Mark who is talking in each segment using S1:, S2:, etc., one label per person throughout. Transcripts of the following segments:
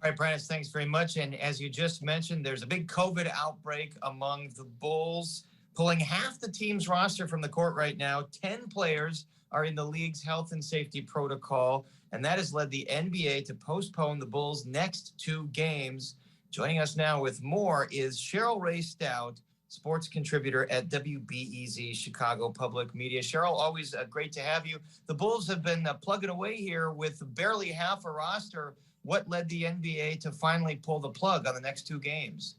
S1: All right, Prentice, thanks very much. And as you just mentioned, there's a big COVID outbreak among the Bulls, pulling half the team's roster from the court right now. 10 players are in the league's health and safety protocol, and that has led the NBA to postpone the Bulls' next two games. Joining us now with more is Cheryl Ray Stout, sports contributor at WBEZ Chicago Public Media. Cheryl, always great to have you. The Bulls have been plugging away here with barely half a roster. What led the NBA to finally pull the plug on the next two games?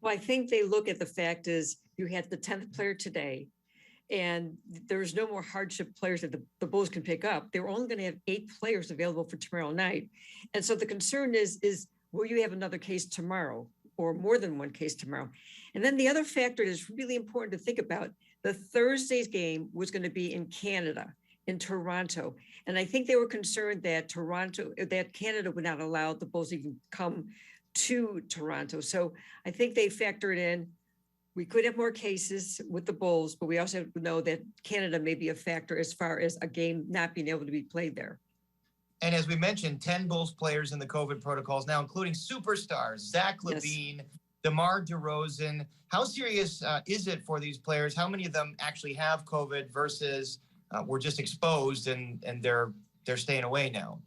S2: Well, I think they look at the fact is you had the 10th player today, and there's no more hardship players that the Bulls can pick up. They were only going to have 8 players available for tomorrow night. And so the concern is will you have another case tomorrow or more than one case tomorrow? And then the other factor that is really important to think about, the Thursday's game was going to be in Canada, in Toronto. And I think they were concerned that Canada would not allow the Bulls even come to Toronto. So I think they factored in, we could have more cases with the Bulls, but we also know that Canada may be a factor as far as a game not being able to be played there.
S1: And as we mentioned, 10 Bulls players in the COVID protocols now, including superstars, Zach LaVine, DeMar DeRozan. How serious is it for these players? How many of them actually have COVID versus were just exposed and they're staying away now?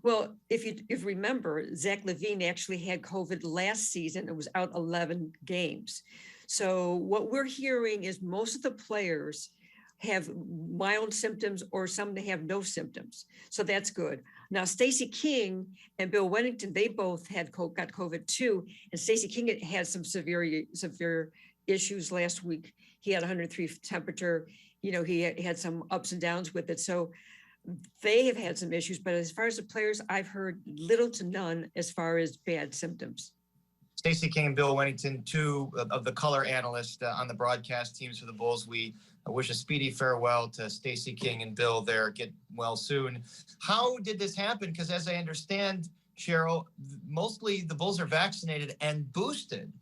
S2: Well, if you remember, Zach LaVine actually had COVID last season and was out 11 games. So what we're hearing is most of the players have mild symptoms or some that have no symptoms. So that's good. Now, Stacey King and Bill Wennington, they both got COVID too. And Stacey King had some severe issues last week. He had 103 temperature. He had some ups and downs with it. So they have had some issues. But as far as the players, I've heard little to none as far as bad symptoms.
S1: Stacey King and Bill Wennington, two of the color analysts on the broadcast teams for the Bulls. We wish a speedy farewell to Stacey King and Bill there. Get well soon. How did this happen? Because as I understand, Cheryl, mostly the Bulls are vaccinated and boosted.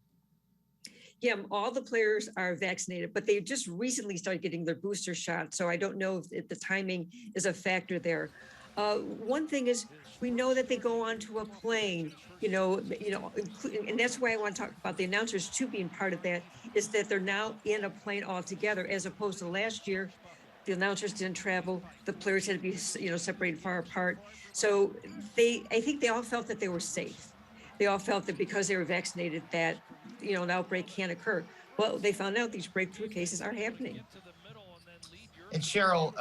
S2: Yeah, all the players are vaccinated, but they just recently started getting their booster shot. So I don't know if the timing is a factor there. One thing is we know that they go onto a plane, and that's why I want to talk about the announcers too being part of that, is that they're now in a plane altogether, as opposed to last year, the announcers didn't travel, the players had to be, separated far apart. So I think they all felt that they were safe. They all felt that because they were vaccinated that, an outbreak can't occur. Well, they found out these breakthrough cases are happening.
S1: And Cheryl,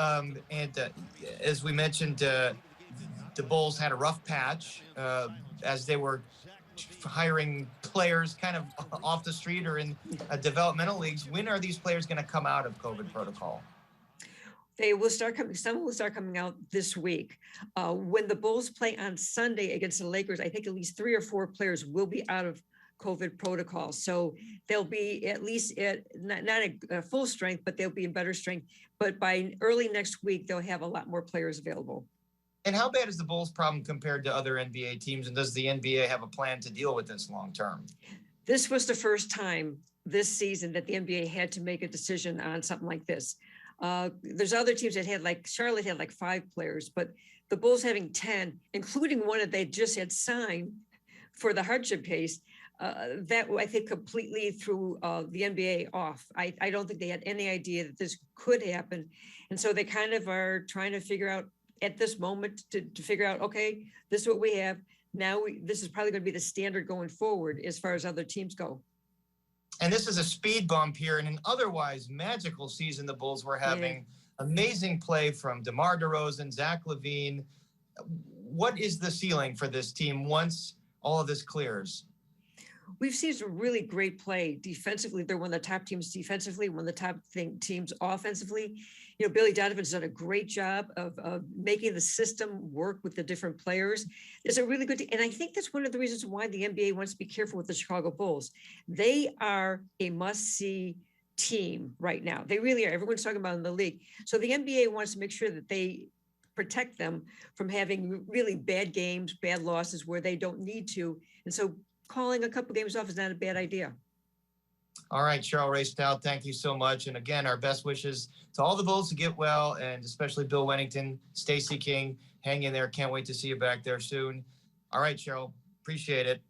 S1: as we mentioned, the Bulls had a rough patch as they were hiring players kind of off the street or in developmental leagues. When are these players going to come out of COVID protocol?
S2: They will start coming. Some will start coming out this week. When the Bulls play on Sunday against the Lakers, I think at least 3 or 4 players will be out of COVID protocol. So they'll be at least at not a full strength, but they'll be in better strength. But by early next week, they'll have a lot more players available.
S1: And how bad is the Bulls' problem compared to other NBA teams? And does the NBA have a plan to deal with this long term?
S2: This was the first time this season that the NBA had to make a decision on something like this. There's other teams that had, like Charlotte had like 5 players, but the Bulls having 10, including one that they just had signed for the hardship case, that I think completely threw the NBA off. I don't think they had any idea that this could happen. And so they kind of are trying to figure out at this moment to figure out, okay, this is what we have. Now this is probably going to be the standard going forward as far as other teams go.
S1: And this is a speed bump here in an otherwise magical season the Bulls were having. Yeah. Amazing play from DeMar DeRozan, Zach LaVine. What is the ceiling for this team once all of this clears?
S2: We've seen some really great play defensively. They're one of the top teams defensively, one of the top teams offensively. Billy Donovan's done a great job of making the system work with the different players. It's a really good team. And I think that's one of the reasons why the NBA wants to be careful with the Chicago Bulls. They are a must-see team right now. They really are. Everyone's talking about in the league. So the NBA wants to make sure that they protect them from having really bad games, bad losses where they don't need to. And so calling a couple games off is not a bad idea.
S1: All right, Cheryl Ray Stout, thank you so much. And again, our best wishes to all the Bulls to get well, and especially Bill Wennington, Stacey King, hang in there. Can't wait to see you back there soon. All right, Cheryl. Appreciate it.